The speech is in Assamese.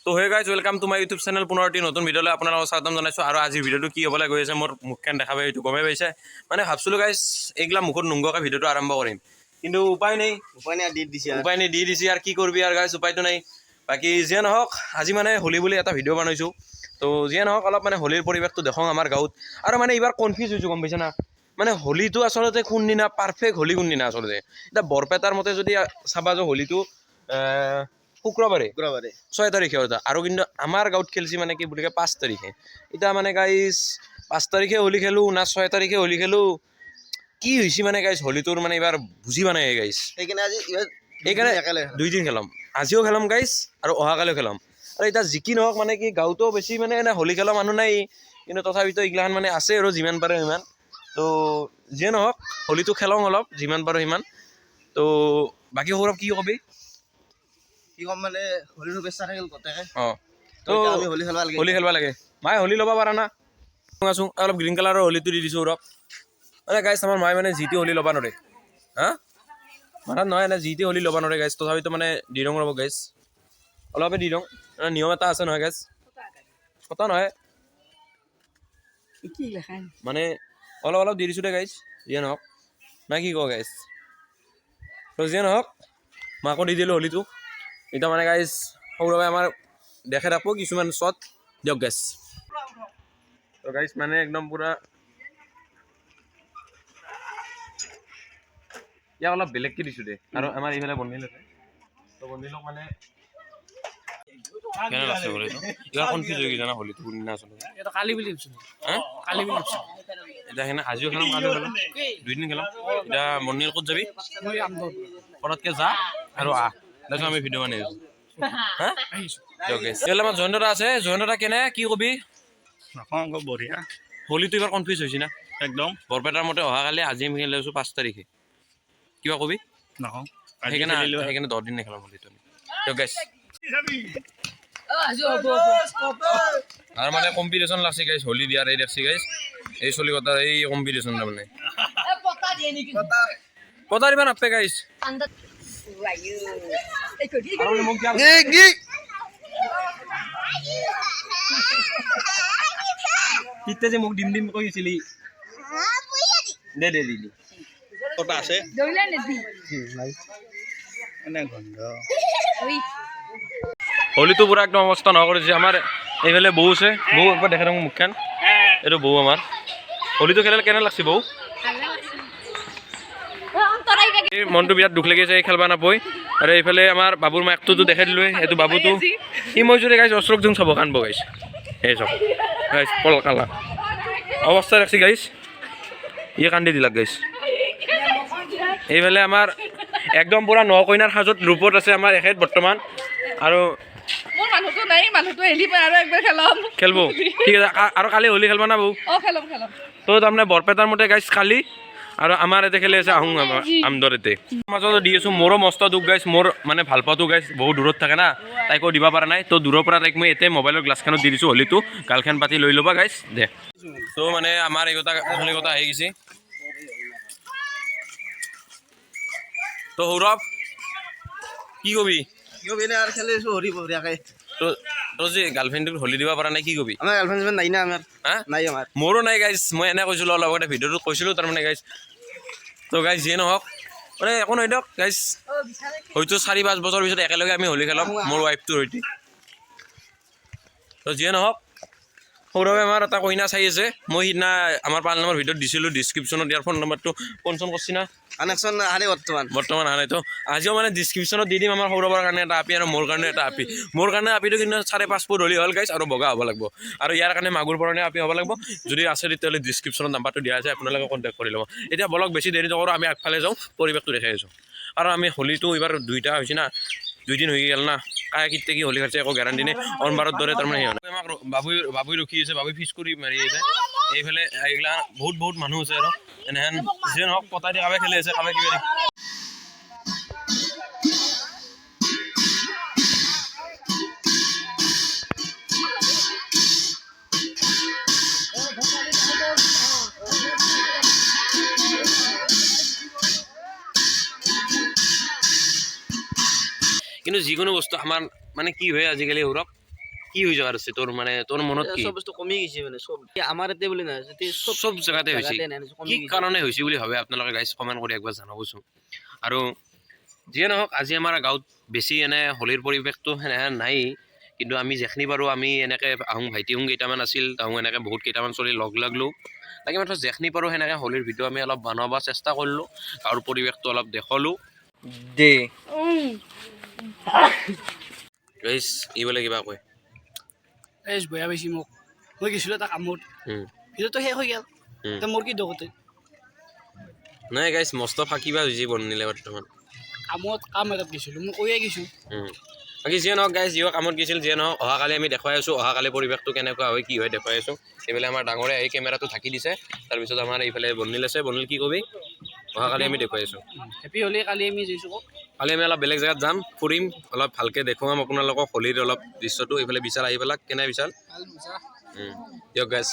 তো hey guys welcome to my YouTube channel পুনৰ এটি নতুন ভিডিঅ'লৈ আপোনালোকক স্বাগতম জনাইছোঁ। আৰু আজিৰ ভিডিঅ'টো কি হ'বলৈ গৈ আছে মোৰ মুখখন দেখাব এইটো গমেই পাইছে। মানে ভাবছিলোঁ গাইজ এইগিলা মুখত নোংগোৱাকৈ ভিডিঅ'টো আৰম্ভ কৰিম, কিন্তু উপায় নাই দি দিছে আৰু কি কৰিবি আৰু গাইজ উপায়টো নাই। বাকী যিয়ে নহওক আজি মানে হোলী বুলি এটা ভিডিঅ' বনাইছোঁ। তো যিয়ে নহওক অলপ মানে হোলীৰ পৰিৱেশটো দেখোঁ আমাৰ গাঁৱত। আৰু মানে এইবাৰ কনফিউজ হৈছোঁ গম পাইছে না, মানে হোলীটো আচলতে কোনদিনা পাৰফেক্ট হোলী কোনদিনা আচলতে। এতিয়া বৰপেটাৰ মতে যদি চাবা যে হোলীটো শুক্ৰবাৰে 6 তাৰিখে হয় আৰু কিন্তু আমাৰ গাঁৱত খেলিছে মানে কি বুলি কয় 5 তাৰিখে। এতিয়া মানে গাইজ 5 তাৰিখে হোলী খেলোঁ না 6 তাৰিখে হোলী খেলোঁ, কি হৈছে মানে গাইজ হোলীটোৰ মানে এইবাৰ বুজি পোৱা নাই গাইজ। সেইকাৰণে 2 দিন খেলাম, আজিও খেলাম গাইজ আৰু অহাকালিও খেলাম। আৰু এতিয়া যি কি নহওক মানে কি গাঁৱতো বেছি মানে এনে হোলী খেলা মানুহ নাই, কিন্তু তথাপিতো এইগিলাখান মানে আছে আৰু যিমান পাৰে সিমান। তো যিয়ে নহওক হোলীটো খেলাওঁ অলপ যিমান পাৰোঁ সিমান। তো বাকী সৌৰভ কি কবি? কি কম মানে হোলীৰ শুভেচ্ছা থাকিল গোটেই। তো আমি হোলী খেলবা লাগে। মায়ে হোলী ল'ব পাৰা না আছোঁ, অলপ গ্ৰীণ কালাৰৰ হোলীটো দি দিছোঁ সৌৰভ। মানে গাইজ আমাৰ মায়ে মানে যিটি হোলী ল'ব নোৱাৰে, মাথাত নহয় এনে যিটি হোলী ল'ব নোৱাৰে গাইজ। তথাপিতো মানে দি ৰং ৰ'ব গাইজ, অলপে দি ৰং নিয়ম এটা আছে নহয় গাইজ, কথা নহয় মানে অলপ অলপ দি দিছোঁ দে গাইজ। যিয়ে নহওক নাই কি কওঁ গাইজ, তো যিয়ে নহওক মাকো দি দিলোঁ হোলীটো। এতিয়া মানে গাইজ সৌৰভে আমাৰ দেখে থাকোঁ কিছুমান শ্বট দিয়ক গাইজ। তো গাইজ মানে একদম পুৰা ইয়াক অলপ বেলেগকৈ দিছোঁ দে। আৰু আমাৰ এইফালে বন্দিল আছে, তো বন্দিলক মানে কেনে লাগছে হোলীটো? এইবাৰ কনফিউজ হৈ গৈছে না হোলীটো কোনদিনা আচলতে। কালি বুলি ভাবিছোঁ, কালি বুলি ভাবিছোঁ। এতিয়া সেইকাৰণে আজিও খেলাম কালিও খেলাম 2 দিন খেলাম। এতিয়া বন্দিল ক'ত যাবি? পটককৈ যা আৰু আহ, তাৰপিছত আমি ভিডিঅ' বনাই আছোঁ। আমাৰ জয়ন্ত আছে, জয়ন্ত কেনে কি কবি? নকওঁ বঢ়িয়া। হোলীটো এইবাৰ কনফিউজ হৈছে না একদম বৰপেটাৰ মতে অহাকালি, আজি আমি খেলি আছোঁ 5 তাৰিখে। কিবা কবি? নকওঁ সেইকাৰণে 10 দিন নেখেলাম হোলীটো আমি। দিয়ক গাইজ। আৰু মানে কম্পিটিশ্যন লাগছে গাইজ হোলী দিয়াৰ এই দেখছি গাইজ, এই চলি কথা এই কম্পিটিশ্যন তাৰমানে পতা দিবা নাপে গাইজ। তিতে যে মোক দিম দিম কৈছিলি দে দে দিলি কটা আছে এনে গন্ধ। হোলীটো পুৰা একদম অৱস্থা নোহোৱা কৰিছে। আমাৰ এইফালে বৌ আছে, বৌ একবাৰ দেখে থাকোঁ মুখখন, এইটো বৌ আমাৰ। হোলীটো খেলিলে কেনে লাগছে বৌ? মনটো বিৰাট দুখ লাগিছে খেলবা নাপায়। আৰু এইফালে আমাৰ বাবুৰ মাকটোতো দেখাই দিলোঁ, এইটো বাবুটো সি মই যদি গাইছ অচৰক যোন চাব কান্দব গাইছ। এই চব গাইছ পল কালা অৱস্থা ৰাখছি গাইছ, ই কান্দি দিলাক গাইছ। এইফালে আমাৰ একদম পুৰা ন কইনাৰ সাজত ৰূপত আছে আমাৰ এখেত বৰ্তমান। আৰু খেলব ঠিক আছে। আৰু কালি হোলী খেলবা না বৌ? তো তাৰমানে বৰপেটাৰ মতে গাইছ কালি, আৰু আমাৰ ইয়াতে খেলি আছে আহোঁ আমদৰ ইয়াতে। মাজত দি আছোঁ, মোৰো মস্ত দুখ গাইছ, মোৰ মানে ভাল পাওঁতো গাইছ বহুত দূৰত থাকে না, তাইকো দিব পৰা নাই। তো দূৰৰ পৰা তাইক মই এতিয়া মোবাইলৰ গ্লাছখনত দি দিছোঁ হোলীটো, গাৰ্লফ্ৰেণ্ড পাতি লৈ ল'বা গাইছ দে। তো মানে আমাৰ এইগোটা কথা আহি গৈছে। তো সৌৰভ কি কবি? খেলিছো হোলী বঢ়িয়াকে। তো যে গাৰ্লফ্ৰেণ্ডটোক হোলী দিব পৰা নাই কি কবি? আমাৰ গাৰ্লফ্ৰেণ্ড নাই না, আমাৰ নাই আমাৰ। মোৰো নাই গাইজ, মই এনে কৈছিলোঁ অলপ আগতে ভিডিঅ'টোত কৈছিলোঁ তাৰমানে গাইজ। তো গাইজ যিয়ে নহওক মানে একো নহয় দিয়ক গাইজ, হয়তো 4-5 বছৰ পিছত একেলগে আমি হোলী খেলাম মোৰ ৱাইফটোৰ সৈতে। তো যিয়ে নহওক সৌৰভে আমাৰ এটা কইনা চাই আছে। মই সিদিনা আমাৰ পাল নম্বৰ ভিডিঅ'ত দিছিলোঁ, ডিছক্ৰিপশ্যনত ইয়াৰ ফোন নম্বৰটো ফোন কৰিছি না, কানেকশ্যন আহে বৰ্তমান অহা নাই। তো আজিও মানে ডিছক্ৰিপশ্যনত দি দিম আমাৰ সৌৰভৰ কাৰণে এটা আপি আৰু মোৰ কাৰণে এটা আপি। মোৰ কাৰণে আপিটো কিন্তু 5.5 ফুট হ'লে হ'ল গাইছ, আৰু বগা হ'ব লাগিব। আৰু ইয়াৰ কাৰণে মাগুৰ পৰণে আপি হ'ব লাগিব। যদি আছে তেতিয়াহ'লে ডিছক্ৰিপশ্যনত নাম্বাৰটো দিয়া আছে, আপোনালোকে কণ্টেক্ট কৰি ল'ব। এতিয়া বলক বেছি দেৰি নকৰোঁ, আমি আগফালে যাওঁ, পৰিৱেশটো দেখাই আছোঁ। আৰু আমি হোলীটো এইবাৰ 2টা হৈছে না, 2 দিন হৈ গ'ল না, কাই কেতিয়া কি হোলী খেলিছে একো গেৰাণ্টি নাই। অনবাৰৰ দৰে তাৰমানে সেই হয় আমাক বাবুই ৰখি আছে, বাবুই ফিচ কৰি মাৰি আছে। এইফালে এইগিলা বহুত মানুহ আছে আৰু এনেহেন যিয়ে নহওক পতাই দি কাবাই খেলি আছে, কাবাই কিবা কিন্তু যিকোনো বস্তু আমাৰ মানে কি হয় আজিকালি সৌৰভ কি হৈ যোৱাৰ আছে তোৰ মানে তোৰ মনত কি চব বস্তু কমি গৈছে মানে চব আমাৰ ইয়াতে বুলি নহয় যদি চব চব জেগাতে হৈছে জেগাতে নাই, কমি কি গৈছে। কাৰণে হৈছে বুলি ভাবে আপোনালোকে গাইজ কমেণ্ট কৰি একবাৰ জনাবচোন আৰু যিয়ে নহওক আজি আমাৰ গাঁৱত বেছি এনে হোলীৰ পৰিৱেশটো সেনেহেন নাই কিন্তু আমি যেখনি পাৰোঁ আমি এনেকৈ আহোঁ ভাইটিহোঁ কেইটামান আছিল তাহোঁ এনেকৈ বহুত কেইটামান চলি লগ লাগলোঁ তাকে মাত্ৰ যেখনি পাৰোঁ সেনেকৈ হোলীৰ ভিডিঅ' আমি অলপ বনাব চেষ্টা কৰিলোঁ গাঁৱৰ পৰিৱেশটো অলপ দেখালোঁ দে গাইজ ই বোলে কিবা কয় এই বেয়া পাইছি মোক মই গৈছিলোঁ এটা কামত ভিডিঅ'টো শেষ হৈ গ'ল এতিয়া মোৰ কি দোষতে নাই গাইজ মস্ত ফাঁকিবা হৈছে বনিলে বৰ্তমান কাম এটাত গৈছিলোঁ মই কৈয়ে গৈছোঁ বাকী যিয়ে নহওক গাইজ যিও কামত গৈছিল যিয়ে নহওক অহাকালি আমি দেখুৱাই আছোঁ অহাকালি পৰিৱেশটো কেনেকুৱা হয় কি হয় দেখুৱাই আছোঁ এইফালে আমাৰ ডাঙৰে আহি কেমেৰাটো ঢাকি দিছে তাৰপিছত আমাৰ এইফালে বনিল আছে বনিল কি কবি অহাকালি আমি দেখুৱাই আছোঁ হেপী হ'লে কালি আমি যাইছোঁ কওক কালি আমি অলপ বেলেগ জেগাত যাম ফুৰিম অলপ ভালকৈ দেখুৱাম আপোনালোকক হোলীৰ অলপ দৃশ্যটো এইফালে বিশাল আহি পেলাক কেনে বিশাল দিয়ক গাইজ